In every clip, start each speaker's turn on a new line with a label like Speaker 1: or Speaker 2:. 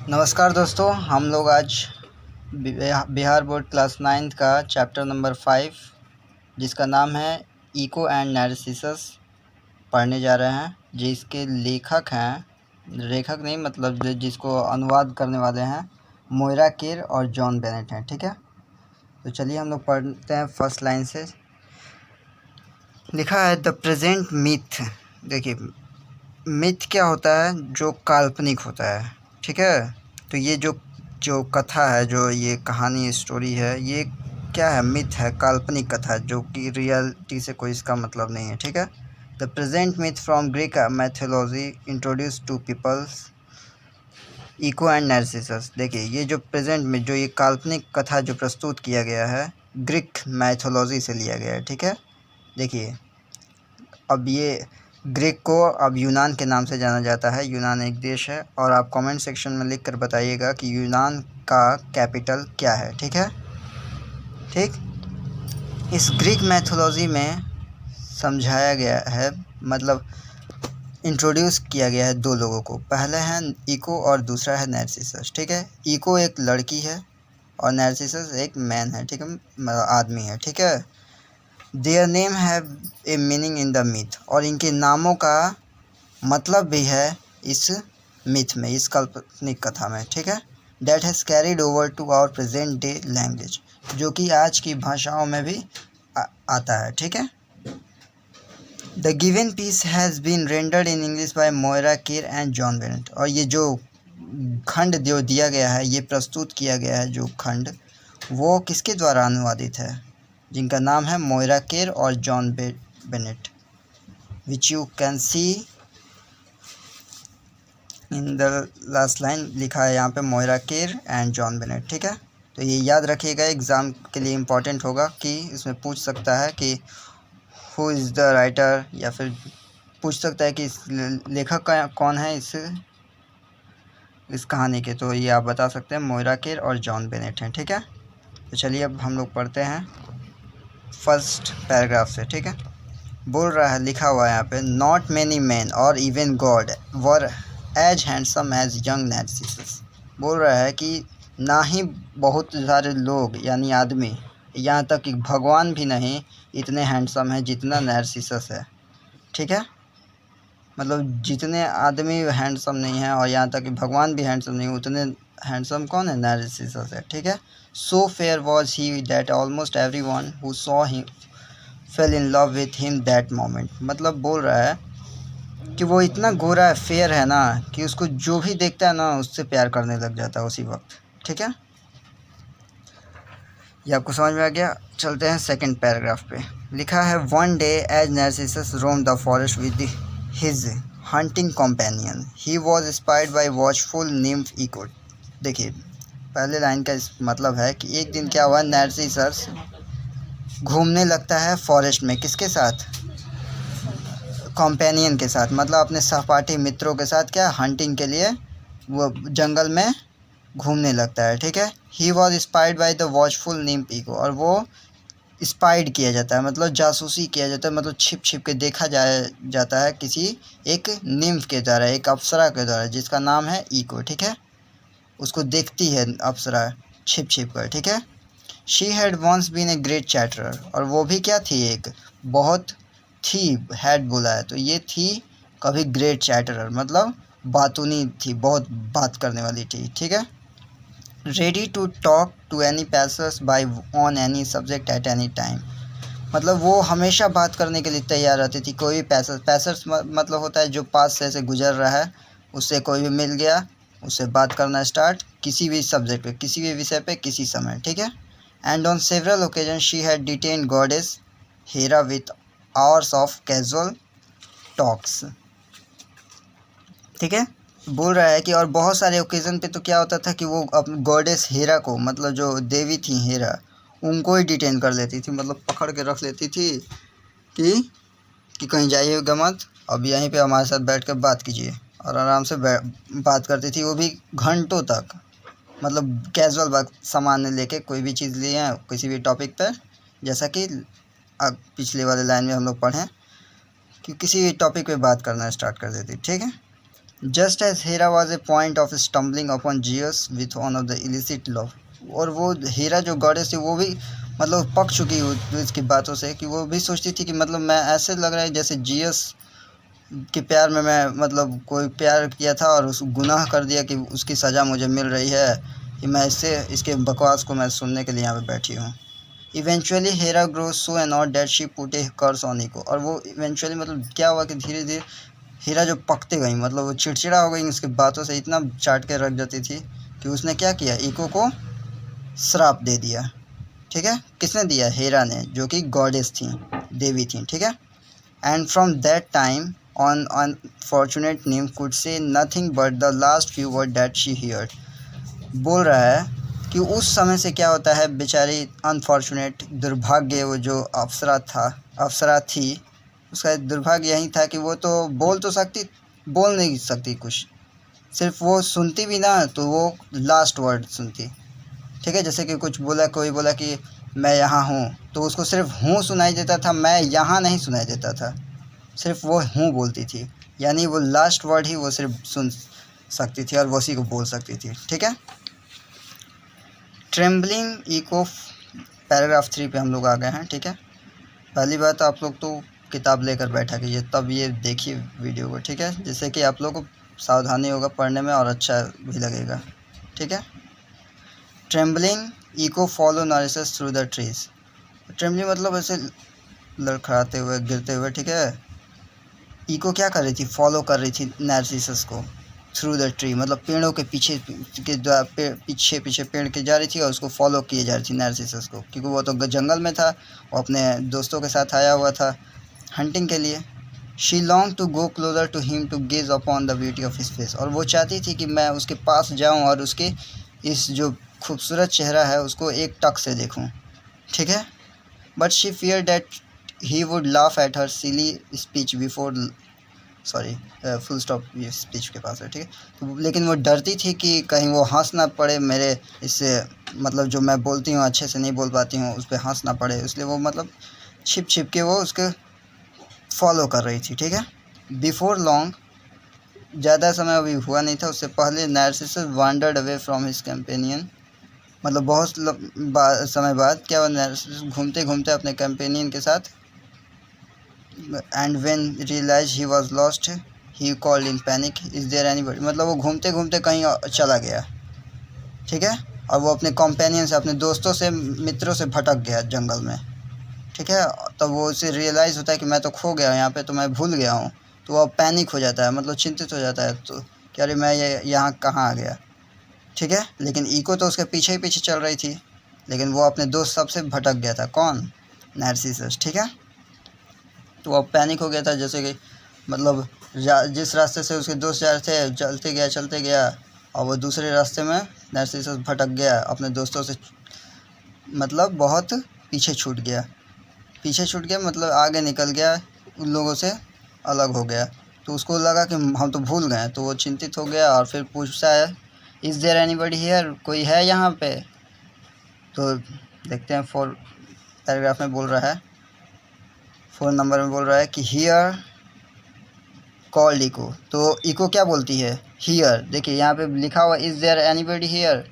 Speaker 1: नमस्कार दोस्तों, हम लोग आज बिहार बोर्ड क्लास 9th का चैप्टर नंबर 5 जिसका नाम है इको एंड नार्सिसस पढ़ने जा रहे हैं। जिसके लेखक नहीं मतलब जिसको अनुवाद करने वाले हैं मोइरा केर और जॉन बेनेट हैं। ठीक है, तो चलिए हम लोग पढ़ते हैं। फर्स्ट लाइन से लिखा है द प्रेजेंट मिथ। देखिए, मिथ क्या होता है? जो काल्पनिक होता है। ठीक है, तो ये जो कथा है, जो ये कहानी स्टोरी है, ये क्या है? मिथ है, काल्पनिक कथा, जो कि रियलिटी से कोई इसका मतलब नहीं है। ठीक है, the present myth from Greek mythology introduce to peoples Echo and Narcissus. देखिए, ये जो प्रेजेंट में जो ये काल्पनिक कथा जो प्रस्तुत किया गया है, ग्रीक मैथोलॉजी से लिया गया है। ठीक है, देखिए, अब ये ग्रीक को अब यूनान के नाम से जाना जाता है। यूनान एक देश है, और आप कमेंट सेक्शन में लिख कर बताइएगा कि यूनान का कैपिटल क्या है। ठीक है, ठीक। इस ग्रीक मैथोलॉजी में समझाया गया है, मतलब इंट्रोड्यूस किया गया है दो लोगों को। पहले है इको और दूसरा है नार्सिसस। ठीक है, इको एक लड़की है और नार्सिसस एक मैन है। ठीक है, मतलब आदमी है। ठीक है, their name have a meaning in the myth, और इनके नामों का मतलब भी है इस मिथ में, इस काल्पनिक कथा में। ठीक है, that has carried over to our present day language, जो कि आज की भाषाओं में भी आता है। ठीक है, the given piece has been rendered in English by Moira Kerr and John Bennett, और ये जो खंड जो दिया गया है, ये प्रस्तुत किया गया है जो खंड, वो किसके द्वारा अनुवादित है? जिनका नाम है मोइरा केर और John Bennett, which you can see in the last line. लिखा है यहाँ पे Moira Kerr and John Bennett. ठीक है, तो ये याद रखिएगा, एग्ज़ाम के लिए इम्पॉर्टेंट होगा कि इसमें पूछ सकता है कि हु इज़ द राइटर, या फिर पूछ सकता है कि इस लेखक का कौन है इस कहानी के। तो ये आप बता सकते हैं, मोइरा केर और जॉन बेनेट हैं। ठीक है, तो चलिए अब हम लोग पढ़ते हैं फर्स्ट पैराग्राफ से। ठीक है, बोल रहा है, लिखा हुआ है यहाँ पे, not many man or even god were as handsome as young Narcissus. बोल रहा है कि ना ही बहुत सारे लोग यानी आदमी, यहाँ तक कि भगवान भी नहीं इतने हैंडसम है जितना नार्सिसस है। ठीक है, मतलब जितने आदमी हैंडसम नहीं है, और यहाँ तक कि भगवान भी हैंडसम नहीं, उतने हैंडसम कौन है? नार्सिसस है। ठीक है, so fair was he that almost every one who saw him fail in love with him that moment. मतलब बोल रहा है कि वो इतना गोरा है, फेयर है ना, कि उसको जो भी देखता है ना, उससे प्यार करने लग जाता है उसी वक्त। ठीक है, ये आपको समझ में आ गया। चलते हैं सेकंड पैराग्राफ पे। लिखा है, one day as Narcissus roam the forest with his hunting companion he was inspired by watchful nymph Echo. देखिए, पहले लाइन का मतलब है कि एक दिन क्या हुआ, नार्सिसस घूमने लगता है फॉरेस्ट में, किसके साथ? कंपेनियन के साथ, मतलब अपने सहपाठी मित्रों के साथ। क्या? हंटिंग के लिए वो जंगल में घूमने लगता है। ठीक है, he was inspired by the watchful nymph Echo, और वो इंस्पायर्ड किया जाता है, मतलब जासूसी किया जाता है, मतलब छिप छिप के देखा जाता है किसी एक निम्फ के द्वारा, एक अप्सरा के द्वारा, जिसका नाम है इको। ठीक है, उसको देखती है अप्सरा छिप छिप कर। ठीक है, she had once been a great chatterer, और वो भी क्या थी? एक बहुत थी, हैड बोला है तो ये थी कभी ग्रेट चैटरर, मतलब बातूनी थी, बहुत बात करने वाली थी। ठीक है, ready to talk to any passers by on any subject at any time, मतलब वो हमेशा बात करने के लिए तैयार रहती थी। कोई भी पैसर्स मतलब होता है जो पास से गुजर रहा है, उससे कोई भी मिल गया, उससे बात करना स्टार्ट, किसी भी सब्जेक्ट पे, किसी भी विषय पे, किसी समय। ठीक है, and on several occasions she had detained goddess Hera with hours of casual talks। ठीक है, बोल रहा है कि और बहुत सारे ओकेज़न पे तो क्या होता था कि वो अपनी गॉडेस हेरा को, मतलब जो देवी थी हेरा, उनको ही डिटेन कर लेती थी, मतलब पकड़ के रख लेती थी कि कहीं जाइएगा मत, अब यहीं पे हमारे साथ बैठ कर बात कीजिए, और आराम से बात करती थी, वो भी घंटों तक। मतलब कैजुअल बात, सामान्य लेके कोई भी चीज़ लिए हैं किसी भी टॉपिक पर, जैसा कि पिछले वाले लाइन में हम लोग पढ़ें कि किसी भी टॉपिक पे बात करना स्टार्ट कर देती। ठीक है, just as Hera was a point of stumbling upon Zeus with one of the illicit love. और वो हीरा जो गॉडेस थी वो भी मतलब पक चुकी हुई इसकी बातों से, कि वो भी सोचती थी कि मतलब मैं ऐसे लग रहा है जैसे जियस के प्यार में मैं मतलब कोई प्यार किया था और उस गुनाह कर दिया कि उसकी सज़ा मुझे मिल रही है, कि मैं इसके बकवास को मैं सुनने के लिए यहाँ पे बैठी हूँ। Eventually Hera grows so annoyed that she put a curse on Echo. और वो इवेंचुअली मतलब क्या हुआ कि धीरे धीरे हीरा जो पकते गई, मतलब वो चिड़चिड़ा हो गई, उसकी बातों से इतना चाट के रख जाती थी कि उसने क्या किया, इको को श्राप दे दिया। ठीक है, किसने दिया? हीरा ने, जो कि गॉडेस थी, देवी थी। ठीक है, and from that time on unfortunate Neem could say nothing but the last few word that she heard. बोल रहा है कि उस समय से क्या होता है, बेचारी अनफॉर्चुनेट, दुर्भाग्य, वो जो अप्सरा थी, उसका दुर्भाग्य यही था कि वो तो बोल नहीं सकती कुछ, सिर्फ वो सुनती भी ना तो वो लास्ट वर्ड सुनती। ठीक है, जैसे कि कुछ बोला, कोई बोला कि मैं यहाँ हूँ, तो उसको सिर्फ हूँ सुनाई देता था, मैं यहाँ नहीं सुनाई देता था, सिर्फ वो हूँ बोलती थी, यानी वो लास्ट वर्ड ही वो सिर्फ सुन सकती थी और वो उसी को बोल सकती थी। ठीक है, ट्रेम्बलिंग इको पैराग्राफ 3 पे हम लोग आ गए हैं। ठीक है, पहली बात आप लोग तो किताब लेकर बैठा कीजिए, तब ये देखिए वीडियो को। ठीक है, जिससे कि आप लोग को सावधानी होगा पढ़ने में और अच्छा भी लगेगा। ठीक है, trembling Echo follow Narcissus through the trees. Trembling मतलब ऐसे लड़खड़ाते हुए, गिरते हुए। ठीक है, इको क्या कर रही थी, फॉलो कर रही थी नार्सिसस को थ्रू द ट्री, मतलब पेड़ों के पीछे पीछे पेड़ के जा रही थी और उसको फॉलो किए जा रही थी नार्सिसस को, क्योंकि वो तो जंगल में था, वो अपने दोस्तों के साथ आया हुआ था हंटिंग के लिए। She long to go closer to him to gaze upon the beauty of his face. और वो चाहती थी कि मैं उसके पास जाऊं और उसके इस जो खूबसूरत चेहरा है उसको एक टक से देखूं। ठीक है, but she fear that he would laugh at her silly speech before, sorry full stop ये स्पीच के पास है। ठीक है, तो लेकिन वो डरती थी कि कहीं वो हंस ना पड़े मेरे इससे, मतलब जो मैं बोलती हूँ अच्छे से नहीं बोल पाती हूँ उस पर हंस ना पड़े, इसलिए वो मतलब छिप छिप के वो उसके फॉलो कर रही थी। ठीक है, बिफोर लॉन्ग, ज़्यादा समय अभी हुआ नहीं था, उससे पहले Narcissus wandered away from his companion. मतलब बहुत समय बाद क्या हुआ, नार्सिसस घूमते घूमते अपने कंपेनियन के साथ, and when realize he was lost he called in panic is there anybody. मतलब वो घूमते घूमते कहीं चला गया। ठीक है, और वो अपने कंपेनियन से, अपने दोस्तों से, मित्रों से भटक गया जंगल में। ठीक है, तब वो उसे रियलाइज़ होता है कि मैं तो खो गया यहाँ पे, तो मैं भूल गया हूँ, तो वो पैनिक हो जाता है, मतलब चिंतित हो जाता है, तो क्या अरे मैं ये यहाँ कहाँ आ गया। ठीक है, लेकिन इको तो उसके पीछे ही पीछे चल रही थी, लेकिन वो अपने दोस्त सबसे भटक गया था। कौन? नार्सिसस। ठीक है, तो वो पैनिक हो गया था, जैसे कि मतलब जिस रास्ते से उसके दोस्त जा रहे थे, चलते गया और वो दूसरे रास्ते में नार्सिसस भटक गया, अपने दोस्तों से मतलब बहुत पीछे छूट गया, मतलब आगे निकल गया, उन लोगों से अलग हो गया। तो उसको लगा कि हम तो भूल गए, तो वो चिंतित हो गया और फिर पूछता है इज़ देयर एनीबॉडी हियर, कोई है यहाँ पे? तो देखते हैं 4 पैराग्राफ में बोल रहा है, 4 नंबर में बोल रहा है कि हियर कॉल्ड इको। तो इको क्या बोलती है? हियर। देखिए यहाँ पे लिखा हुआ इज़ देयर एनीबॉडी हियर,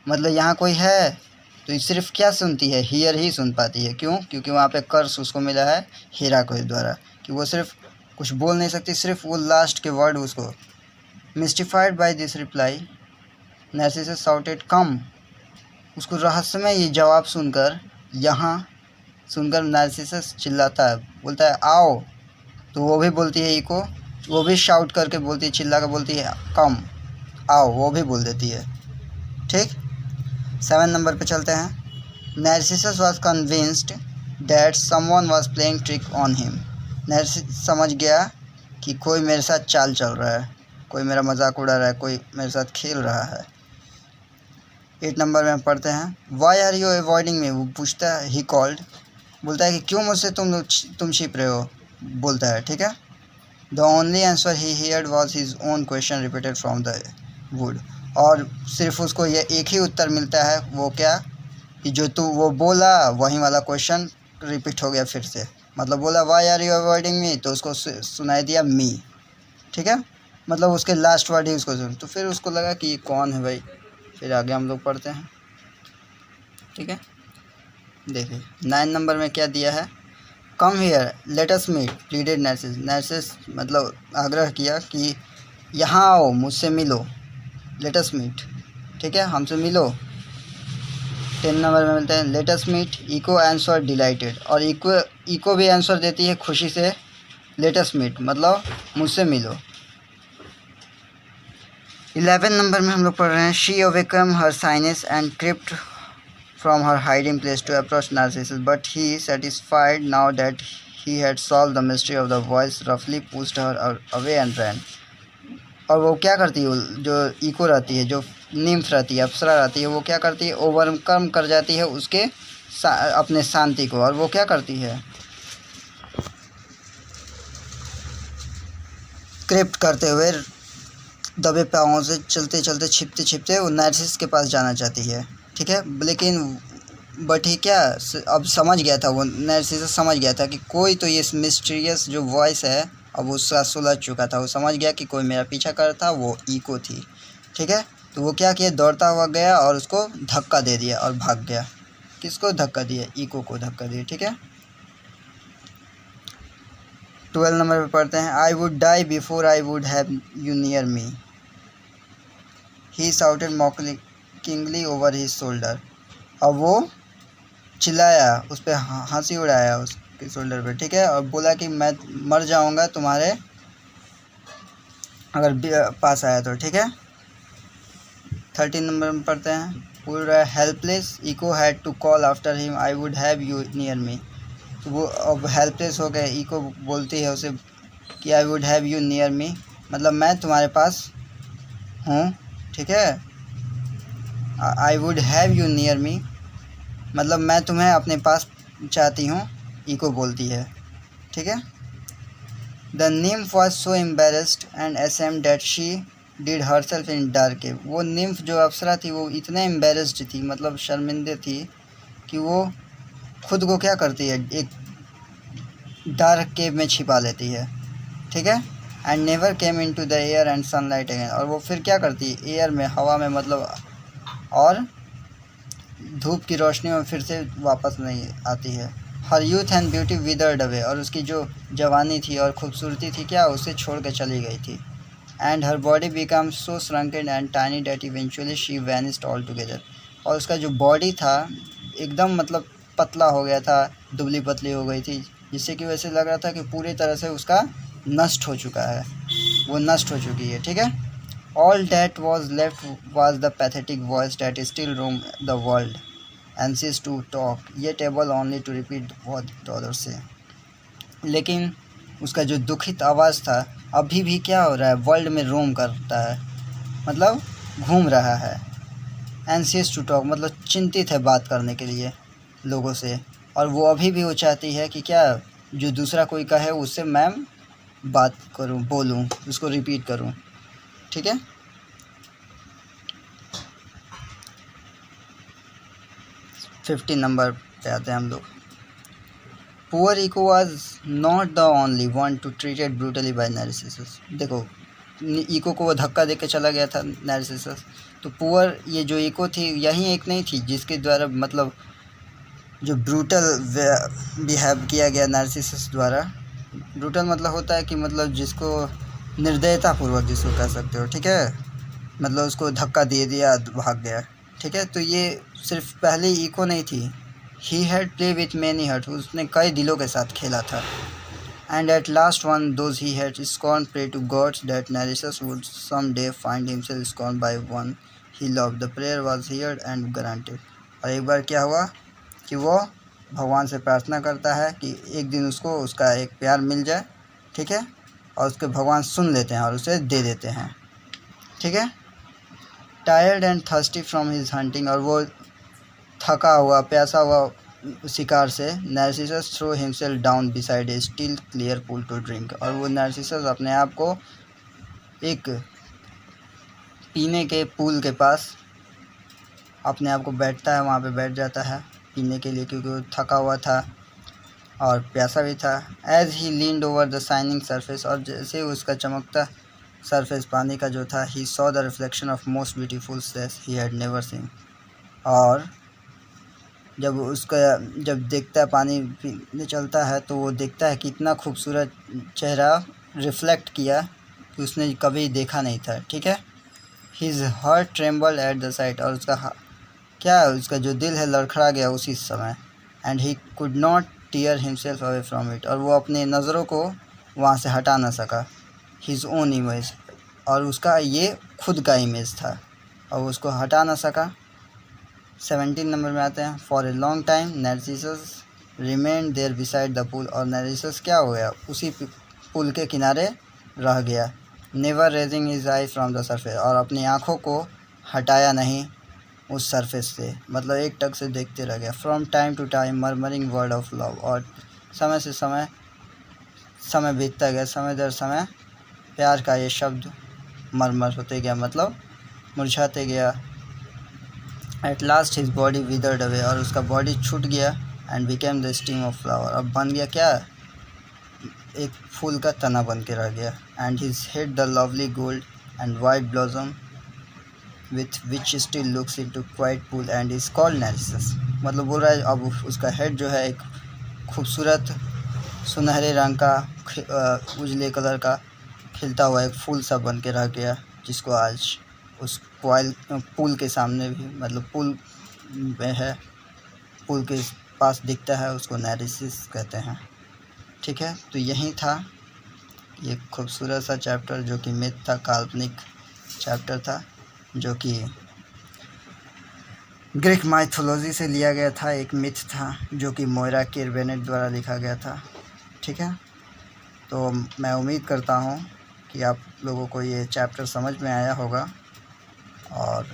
Speaker 1: मतलब यहाँ कोई है, तो ये सिर्फ क्या सुनती है? हियर ही सुन पाती है। क्यों? क्योंकि वहाँ पे कर्स उसको मिला है हीरा को द्वारा, कि वो सिर्फ कुछ बोल नहीं सकती, सिर्फ वो लास्ट के वर्ड उसको। Mystified by this reply Narcissus shouted come. उसको रहस्यमय ये जवाब सुनकर, यहाँ सुनकर नार्सिसस चिल्लाता है, बोलता है आओ। तो वो भी बोलती है इको, वो भी शाउट करके बोलती है, चिल्ला कर बोलती है कम, आओ, वो भी बोल देती है। ठीक, 7 नंबर पे चलते हैं। Narcissus was convinced that someone was playing trick on him. Narcissus समझ गया कि कोई मेरे साथ चाल चल रहा है, कोई मेरा मजाक उड़ा रहा है, कोई मेरे साथ खेल रहा है। 8 नंबर में पढ़ते हैं why are you avoiding me. वो पूछता है, ही कॉल्ड, बोलता है कि क्यों मुझसे तुम छिप रहे हो, बोलता है। ठीक है, the only answer he heard was his own question repeated from the wood. और सिर्फ उसको ये एक ही उत्तर मिलता है, वो क्या, कि जो तू वो बोला वही वाला क्वेश्चन रिपीट हो गया फिर से। मतलब बोला why are you avoiding me, तो उसको सुनाई दिया मी। ठीक है, मतलब उसके लास्ट वर्ड ही उसको सुन। तो फिर उसको लगा कि ये कौन है भाई। फिर आगे हम लोग पढ़ते हैं, ठीक है। देखिए 9 नंबर में क्या दिया है, come here let us meet pleaded Narcissus. Narcissus मतलब आग्रह किया कि यहाँ आओ, मुझसे मिलो, लेट अस मीट, ठीक है, हमसे मिलो। 10 नंबर में मिलते हैं let us meet, Echo answer delighted, और इको भी आंसर देती है खुशी से, लेट अस मीट मतलब मुझसे मिलो। 11 नंबर में हम लोग पढ़ रहे हैं she overcome her shyness and crept from her hiding place to approach Narcissus, but he, satisfied now that he had solved the mystery of the voice, roughly pushed her away and ran. और वो क्या करती है, जो eco रहती है, जो nymph रहती है, अप्सरा रहती है, वो क्या करती है, ओवरकम कर जाती है उसके अपने शांति को। और वो क्या करती है, क्रिप्ट करते हुए दबे पाँवों से चलते चलते छिपते छिपते वो नार्सिसस के पास जाना चाहती है, ठीक है। लेकिन बट ही क्या, अब समझ गया था, वो नार्सिसस समझ गया था कि कोई तो ये मिस्टीरियस जो वॉइस है अब उसका सुलझ चुका था। वो समझ गया कि कोई मेरा पीछा कर था, वो इको थी, ठीक है। तो वो क्या किया, दौड़ता हुआ गया और उसको धक्का दे दिया और भाग गया। किसको धक्का दिया, इको को धक्का दिया, ठीक है। 12 नंबर पे पढ़ते हैं I would die before I would have you near me, he shouted mockingly over his shoulder. अब वो चिल्लाया, उस पर हंसी उड़ाया उसके शोल्डर पे, ठीक है, और बोला कि मैं मर जाऊंगा तुम्हारे अगर पास आया तो, ठीक है। 13 नंबर में पढ़ते हैं पूरा helpless Echo had to call after him I would have you near me. तो वो अब हेल्पलेस हो गए, इको बोलती है उसे कि आई वुड हैव यू नियर मी मतलब मैं तुम्हारे पास हूँ, ठीक है। आई वुड हैव यू नियर मी मतलब मैं तुम्हें अपने पास चाहती हूँ, इको बोलती है, ठीक है। The nymph was so embarrassed and ashamed that she did herself in dark cave। वो निम्फ जो अप्सरा थी वो इतने एम्बेरस्ड थी, मतलब शर्मिंदे थी, कि वो खुद को क्या करती है, एक डार्क केव में छिपा लेती है, ठीक है। And never came into the air and sunlight again, और वो फिर क्या करती है, एयर में, हवा में मतलब, और धूप की रोशनी में फिर से वापस नहीं आती है। Her youth and beauty withered away, और उसकी जो जवानी थी और खूबसूरती थी क्या, उसे छोड़ के चली गई थी। And her body become so shrunken and tiny that eventually she vanished all together, और उसका जो बॉडी था एकदम मतलब पतला हो गया था, दुबली पतली हो गई थी, जिससे कि वैसे लग रहा था कि पूरी तरह से उसका नष्ट हो चुका है, वो नष्ट हो चुकी है, ठीक है। All that was left was the pathetic voice that still roamed the world and ceased to talk, yet able only to repeat what the others say। लेकिन उसका जो दुखित आवाज़ था अभी भी क्या हो रहा है, वर्ल्ड में रोम करता है, मतलब घूम रहा है। एंड ceased टू टॉक मतलब चिंतित है बात करने के लिए लोगों से, और वो अभी भी वो चाहती है कि क्या, जो दूसरा कोई कहे उससे मैं बात करूं, बोलूं, उसको रिपीट करूं, ठीक है। 15 नंबर पे आते हैं हम लोग। Poor Echo was not the only one to treated brutally by Narcissus. देखो इको को वो धक्का दे के चला गया था नार्सिसस, तो पुअर ये जो इको थी यही एक नहीं थी जिसके द्वारा मतलब जो ब्रूटल बिहेव किया गया नार्सिसस द्वारा। ब्रूटल मतलब होता है कि मतलब जिसको निर्दयतापूर्वक जिसको कह सकते हो, ठीक है, मतलब उसको धक्का दे दिया भाग गया, ठीक है। तो ये सिर्फ पहले इको नहीं थी, he had play with many heart, उसने कई दिलों के साथ खेला था। And at last one those he had scorn pray to gods that Narcissus would some day find himself scorn by one he loved, the prayer was heard and granted. और एक बार क्या हुआ कि वो भगवान से प्रार्थना करता है कि एक दिन उसको उसका एक प्यार मिल जाए, ठीक है, और उसके भगवान सुन लेते हैं और उसे दे देते हैं, ठीक है। Tired and thirsty from his hunting, और वो थका हुआ प्यासा हुआ शिकार से, Narcissus throw himself down beside a still clear pool to drink, और वो नार्सिसस अपने आप को एक पीने के पूल के पास अपने आप को बैठता है, वहाँ पे बैठ जाता है पीने के लिए, क्योंकि वो थका हुआ था और प्यासा भी था। As he leaned over the shining surface, और जैसे उसका चमकता सरफेस पानी का जो था, he saw the reflection of most beautiful face he had never seen. और जब देखता है, पानी में चलता है तो वो देखता है कि इतना खूबसूरत चेहरा रिफ्लेक्ट किया कि उसने कभी देखा नहीं था। ठीक है। His heart tremble at the site, और उसका जो दिल है लड़खड़ा गया उसी समय। And he could not tier himself away from it, और वो अपने नज़रों को वहाँ से हटा ना सका। हिज ओन इमेज, और उसका ये खुद का इमेज था और उसको हटा ना सका। 17 नंबर में आते हैं। For a long time Narcissus remain there beside the pool, और नार्सिसस क्या हो गया, उसी पुल के किनारे रह गया। Never raising his eye from the surface, और अपनी आँखों को हटाया नहीं उस सरफेस से, मतलब एक टक से देखते रह गया। From time to time murmuring word of love, और समय से समय बीतता गया, समय दर समय प्यार का ये शब्द मरमर होते गया, मतलब मुरझाते गया। At last his body withered away, और उसका बॉडी छूट गया। And became the steam of flower, अब बन गया क्या, एक फूल का तना बन के रह गया। And his head the lovely gold and white blossom with which still looks into quite pool and is called Narcissus, मतलब बोल रहा है अब उसका हेड जो है एक खूबसूरत सुनहरे रंग का उजले कलर का खिलता हुआ एक फूल सा बन के रह गया, जिसको आज उस पुल के सामने भी, मतलब पुल में है, पुल के पास दिखता है, उसको नार्सिसस कहते हैं। ठीक है। तो यही था ये खूबसूरत सा चैप्टर जो कि मिथ था, काल्पनिक चैप्टर था, जो कि ग्रीक माइथोलॉजी से लिया गया था। एक मिथ था जो कि मोइरा किरबेनेट द्वारा लिखा गया था। ठीक है। तो मैं उम्मीद करता हूँ कि आप लोगों को ये चैप्टर समझ में आया होगा। और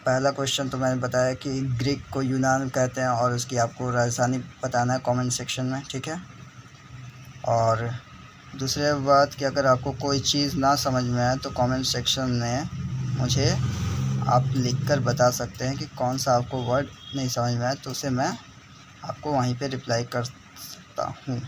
Speaker 1: पहला क्वेश्चन तो मैंने बताया कि ग्रीक को यूनान कहते हैं, और उसकी आपको राजधानी बताना है कमेंट सेक्शन में। ठीक है। और दूसरी बात कि अगर आपको कोई चीज़ ना समझ में आए तो कमेंट सेक्शन में मुझे आप लिखकर बता सकते हैं कि कौन सा आपको वर्ड नहीं समझ में आया, तो उसे मैं आपको वहीं पे रिप्लाई कर सकता हूँ।